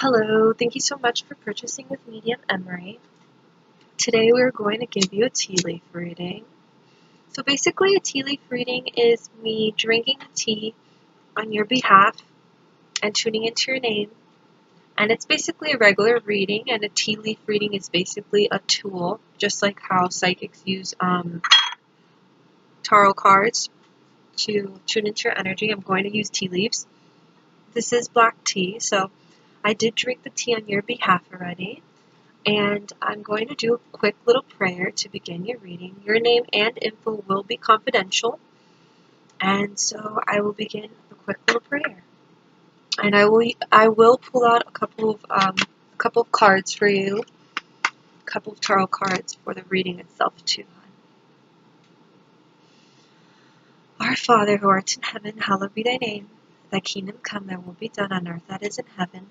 Hello, thank you so much for purchasing with Medium Emary. Today we're going to give you a tea leaf reading. So basically a tea leaf reading is me drinking the tea on your behalf and tuning into your name. And it's basically a regular reading, and a tea leaf reading is basically a tool, just like how psychics use tarot cards to tune into your energy. I'm going to use tea leaves. This is black tea, so I did drink the tea on your behalf already. And I'm going to do a quick little prayer to begin your reading. Your name and info will be confidential. And so I will begin a quick little prayer. And I will pull out a couple of cards for you, a couple of tarot cards for the reading itself too. Our Father who art in heaven, hallowed be thy name. Thy kingdom come, thy will be done on earth as it is in heaven.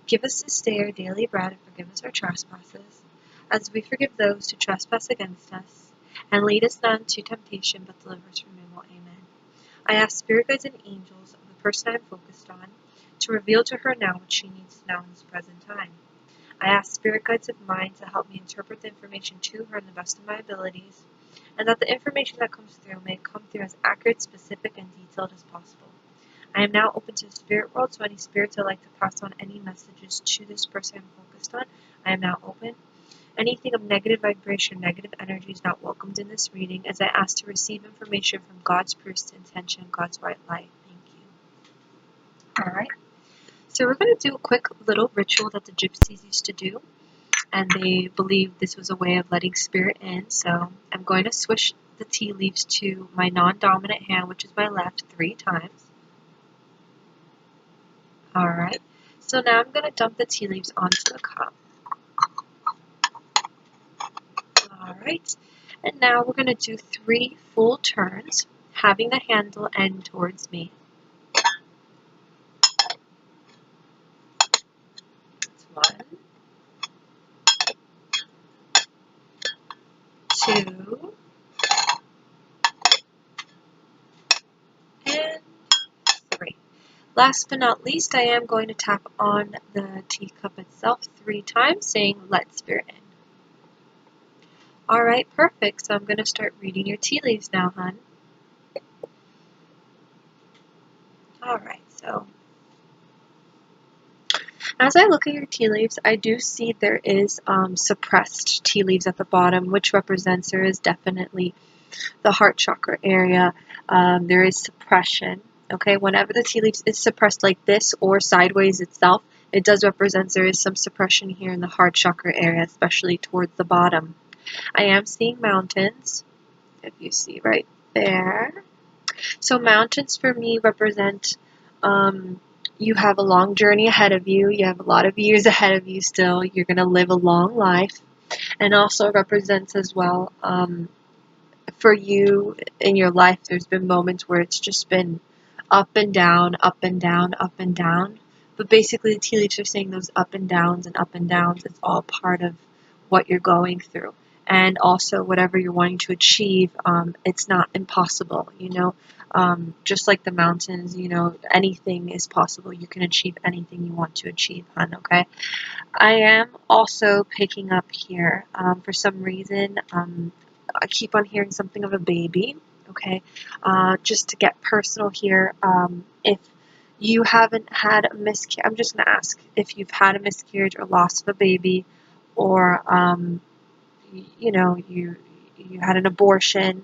Give us this day our daily bread, and forgive us our trespasses, as we forgive those who trespass against us. And lead us not into temptation, but deliver us from evil. Amen. I ask spirit guides and angels of the person I am focused on to reveal to her now what she needs to know in this present time. I ask spirit guides of mine to help me interpret the information to her in the best of my abilities, and that the information that comes through may come through as accurate, specific, and detailed as possible. I am now open to the spirit world, so any spirits would like to pass on any messages to this person I'm focused on, I am now open. Anything of negative vibration, negative energy is not welcomed in this reading, as I ask to receive information from God's purest intention, God's white light. Thank you. Alright, so we're going to do a quick little ritual that the gypsies used to do, and they believed this was a way of letting spirit in, so I'm going to swish the tea leaves to my non-dominant hand, which is my left, 3 times. Alright, so now I'm going to dump the tea leaves onto the cup. Alright, and now we're going to do 3 full turns, having the handle end towards me. That's 1, 2, and 3. Last but not least, I am going to tap on the teacup itself 3 times, saying, "Let spirit in." Alright, perfect. So I'm going to start reading your tea leaves now, hon. Alright, so as I look at your tea leaves, I do see there is suppressed tea leaves at the bottom, which represents there is definitely the heart chakra area. There is suppression. Okay, whenever the tea leaves is suppressed like this or sideways itself, it does represent there is some suppression here in the heart chakra area, especially towards the bottom. I am seeing mountains, if you see right there. So mountains for me represent you have a long journey ahead of you. You have a lot of years ahead of you still. You're going to live a long life. And also represents as well for you in your life, there's been moments where it's just been up and down, up and down, up and down. But basically the tea leaves are saying those up and downs, it's all part of what you're going through. And also whatever you're wanting to achieve, it's not impossible, just like the mountains, anything is possible. You can achieve anything you want to achieve, hon, okay? I am also picking up here, for some reason, I keep on hearing something of a baby, okay? Just to get personal here, if you haven't had a miscarriage, I'm just going to ask if you've had a miscarriage or loss of a baby, or, you had an abortion.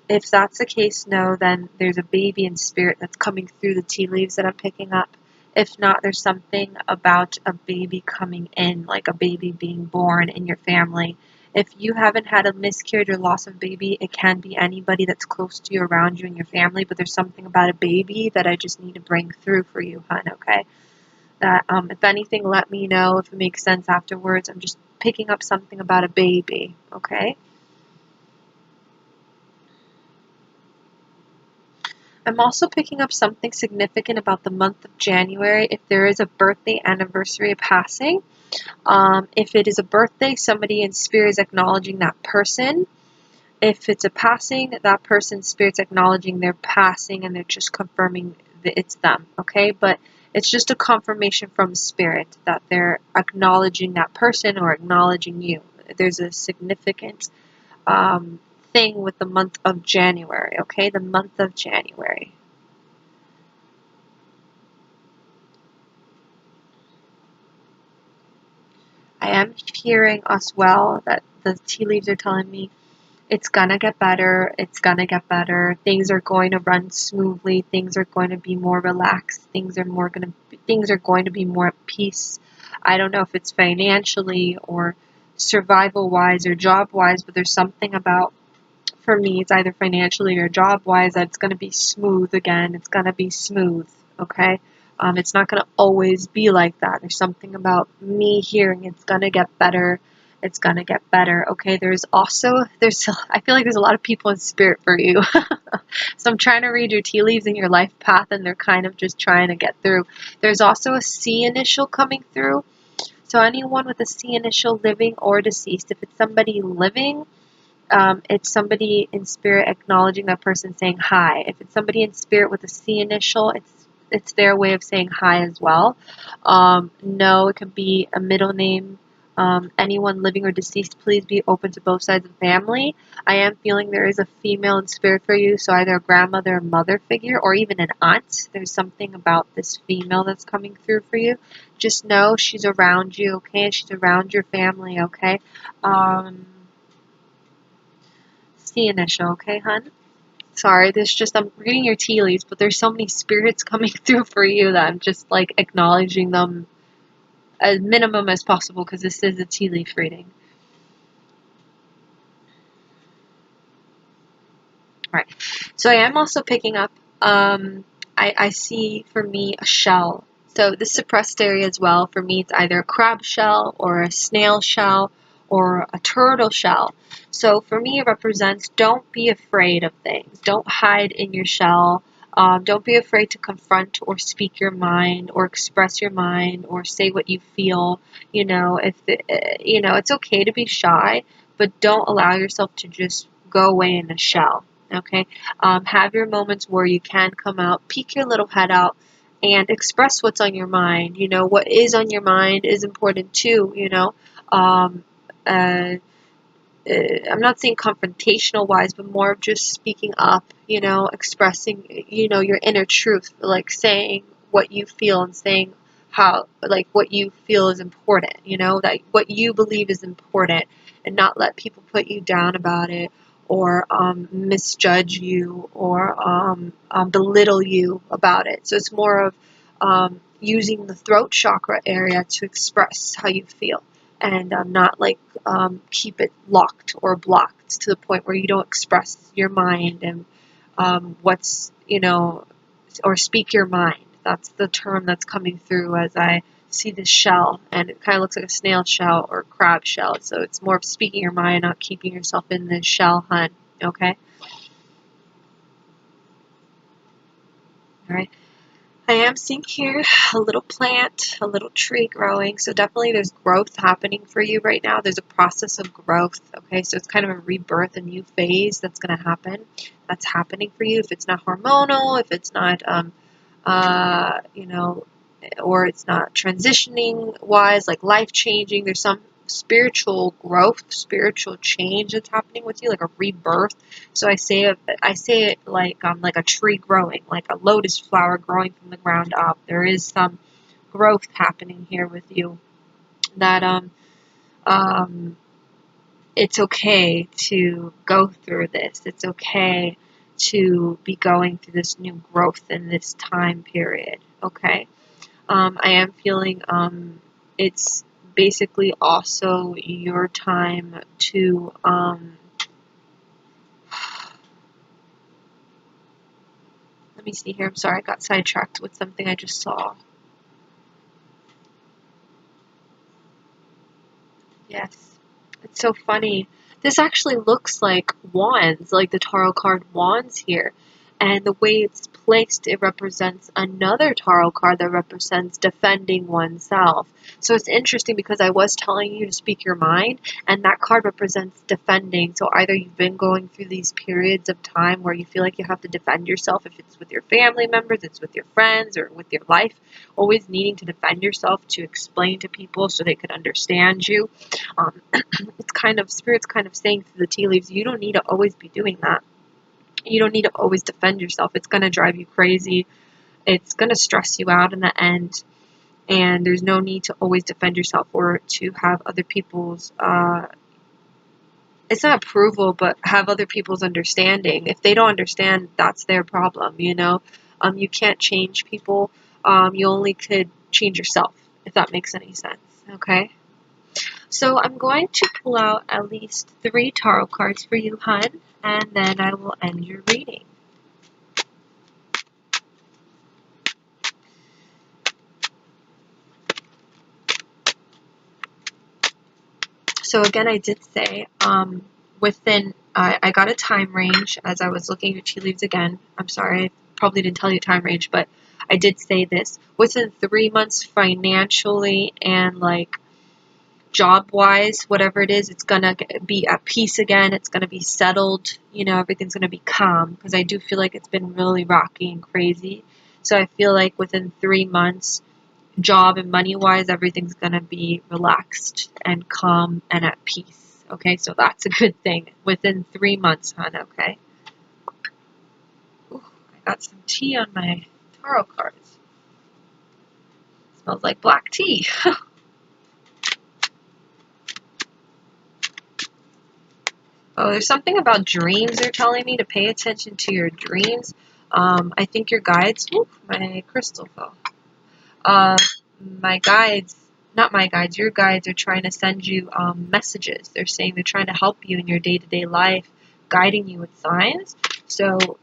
If that's the case, no, then there's a baby in spirit that's coming through the tea leaves that I'm picking up. If not, there's something about a baby coming in, like a baby being born in your family. If you haven't had a miscarriage or loss of baby, it can be anybody that's close to you, around you, in your family, but there's something about a baby that I just need to bring through for you, hon, okay? That, if anything, let me know if it makes sense afterwards. I'm just picking up something about a baby, okay? I'm also picking up something significant about the month of January. If there is a birthday, anniversary, a passing, if it is a birthday, somebody in spirit is acknowledging that person. If it's a passing, that person's spirit's acknowledging their passing, and they're just confirming that it's them, okay? But It's just a confirmation from spirit that they're acknowledging that person or acknowledging you. There's a significant thing with the month of January, okay? The month of January. I am hearing as well that the tea leaves are telling me it's gonna get better, it's gonna get better, things are going to run smoothly, things are going to be more relaxed, things are going to be more at peace. I don't know if it's financially or survival wise or job wise, but there's something about, for me, it's either financially or job wise, that it's going to be smooth again. It's going to be smooth, okay? It's not going to always be like that. There's something about me hearing it's going to get better. It's going to get better, okay? I feel like there's a lot of people in spirit for you. So I'm trying to read your tea leaves in your life path, and they're kind of just trying to get through. There's also a C initial coming through. So anyone with a C initial, living or deceased, if it's somebody living, it's somebody in spirit acknowledging that person, saying hi. If it's somebody in spirit with a C initial, it's their way of saying hi as well. No, it can be a middle name. Anyone living or deceased, please be open to both sides of the family. I am feeling there is a female in spirit for you, so either a grandmother or mother figure, or even an aunt. There's something about this female that's coming through for you. Just know she's around you, okay? She's around your family, okay? C initial, okay, hun? Sorry, I'm reading your tea leaves, but there's so many spirits coming through for you that I'm just like acknowledging them as minimum as possible because this is a tea leaf reading. Right. So I am also picking up, I see for me a shell. So this suppressed area as well, for me it's either a crab shell or a snail shell or a turtle shell. So for me it represents, don't be afraid of things. Don't hide in your shell. Don't be afraid to confront or speak your mind or express your mind or say what you feel. It's okay to be shy, but don't allow yourself to just go away in a shell. Okay, have your moments where you can come out, peek your little head out, and express what's on your mind. What is on your mind is important too. Um, uh, I'm not saying confrontational wise, but more of just speaking up, expressing, your inner truth, like saying what you feel and saying like what you feel is important, that what you believe is important, and not let people put you down about it or misjudge you or belittle you about it. So it's more of using the throat chakra area to express how you feel, and not like keep it locked or blocked to the point where you don't express your mind and or speak your mind. That's the term that's coming through as I see this shell, and it kind of looks like a snail shell or crab shell. So it's more of speaking your mind, not keeping yourself in this shell, hun. Okay? All right. I am seeing here a little plant, a little tree growing. So definitely there's growth happening for you right now. There's a process of growth. Okay, so it's kind of a rebirth, a new phase that's going to happen. That's happening for you. If it's not hormonal, if it's not, uh, you know, or it's not transitioning wise, like life changing, there's some spiritual growth, spiritual change that's happening with you, like a rebirth. So I say it like a tree growing, like a lotus flower growing from the ground up. There is some growth happening here with you that um it's okay to go through this. It's okay to be going through this new growth in this time period. Okay. I am feeling it's basically also your time to let me see here. I'm sorry, I got sidetracked with something I just saw. Yes, it's so funny. This actually looks like wands, like the tarot card wands here, and the way it's placed, it represents another tarot card that represents defending oneself. So it's interesting because I was telling you to speak your mind, and that card represents defending. So either you've been going through these periods of time where you feel like you have to defend yourself, if it's with your family members, it's with your friends, or with your life, always needing to defend yourself to explain to people so they could understand you. It's kind of, Spirit's kind of saying through the tea leaves, you don't need to always be doing that. You don't need to always defend yourself. It's going to drive you crazy. It's going to stress you out in the end. And there's no need to always defend yourself or to have other people's, it's not approval, but have other people's understanding. If they don't understand, that's their problem, you know? You can't change people. You only could change yourself, if that makes any sense, okay? So I'm going to pull out at least 3 tarot cards for you, hun, and then I will end your reading. So again, I did say I got a time range as I was looking at tea leaves again. I'm sorry, I probably didn't tell you time range, but I did say this. Within 3 months financially and like job-wise, whatever it is, it's going to be at peace again. It's going to be settled. You know, everything's going to be calm because I do feel like it's been really rocky and crazy. So I feel like within 3 months, job and money-wise, everything's going to be relaxed and calm and at peace. Okay, so that's a good thing. Within 3 months, hon, okay? Ooh, I got some tea on my tarot cards. Smells like black tea. Oh, there's something about dreams they're telling me to pay attention to your dreams. I think your guides, my crystal fell. My guides, not my guides, your guides are trying to send you messages. They're saying they're trying to help you in your day-to-day life, guiding you with signs. So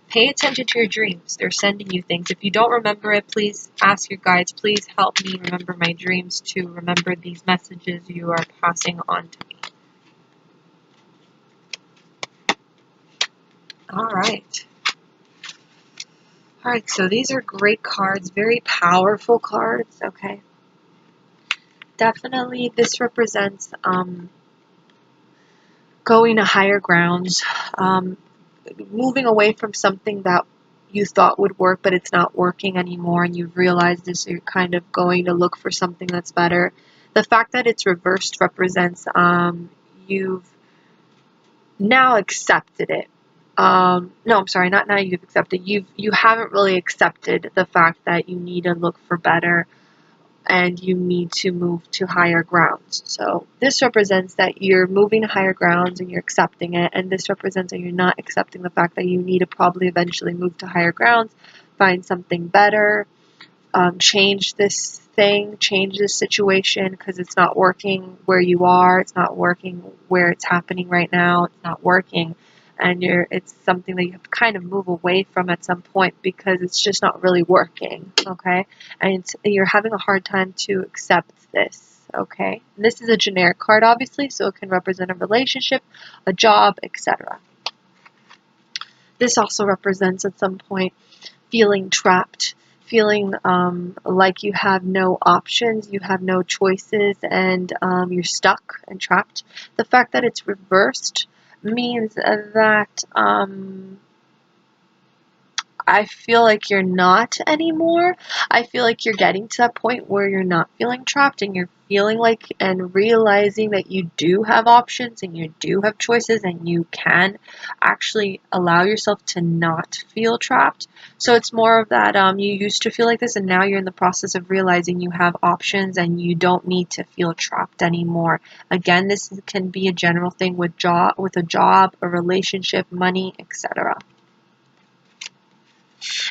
pay attention to your dreams. They're sending you things. If you don't remember it, please ask your guides, please help me remember my dreams to remember these messages you are passing on to me. All right. All right, so these are great cards, very powerful cards, okay? Definitely, this represents going to higher grounds, moving away from something that you thought would work, but it's not working anymore, and you've realized this, so you're kind of going to look for something that's better. The fact that it's reversed represents you've now accepted it. No, I'm sorry, not now you've accepted. You haven't really accepted the fact that you need to look for better and you need to move to higher grounds. So this represents that you're moving to higher grounds and you're accepting it, and this represents that you're not accepting the fact that you need to probably eventually move to higher grounds, find something better, change this thing, change this situation because it's not working where you are, it's not working where it's happening right now, it's not working, and it's something that you have to kind of move away from at some point because it's just not really working, okay? And you're having a hard time to accept this, okay? And this is a generic card, obviously, so it can represent a relationship, a job, etc. This also represents at some point feeling trapped, feeling like you have no options, you have no choices, and you're stuck and trapped. The fact that it's reversed means that I feel like you're not anymore. I feel like you're getting to that point where you're not feeling trapped and you're feeling like and realizing that you do have options and you do have choices and you can actually allow yourself to not feel trapped. So it's more of that you used to feel like this and now you're in the process of realizing you have options and you don't need to feel trapped anymore. Again, this can be a general thing with a job, a relationship, money, etc.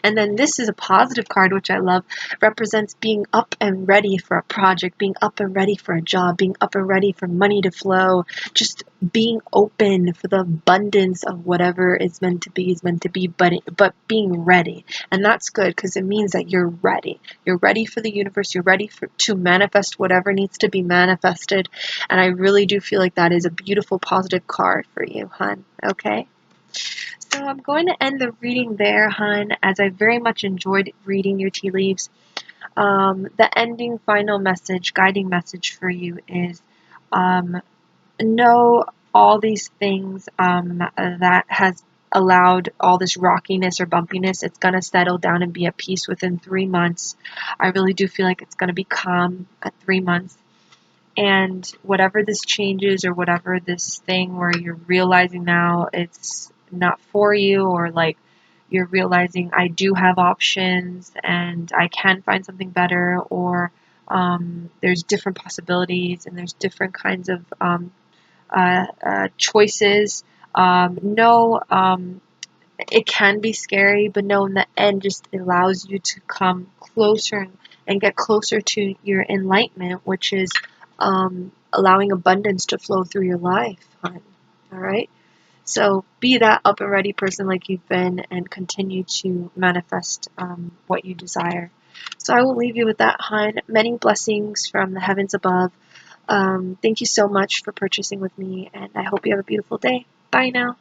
And then this is a positive card, which I love, represents being up and ready for a project, being up and ready for a job, being up and ready for money to flow, just being open for the abundance of whatever is meant to be, but being ready. And that's good because it means that you're ready. You're ready for the universe. You're ready to manifest whatever needs to be manifested. And I really do feel like that is a beautiful, positive card for you, hon. Okay? So I'm going to end the reading there, hun, as I very much enjoyed reading your tea leaves. The ending final message, guiding message for you is um, know all these things that has allowed all this rockiness or bumpiness, it's going to settle down and be at peace within 3 months. I really do feel like it's going to be calm at 3 months. And whatever this changes or whatever this thing where you're realizing now it's not for you, or like you're realizing I do have options and I can find something better, or there's different possibilities and there's different kinds of choices. No, it can be scary, but no, in the end, just allows you to come closer and get closer to your enlightenment, which is allowing abundance to flow through your life, hon. All right? So be that up and ready person like you've been and continue to manifest what you desire. So I will leave you with that, hon. Many blessings from the heavens above. Thank you so much for purchasing with me, and I hope you have a beautiful day. Bye now.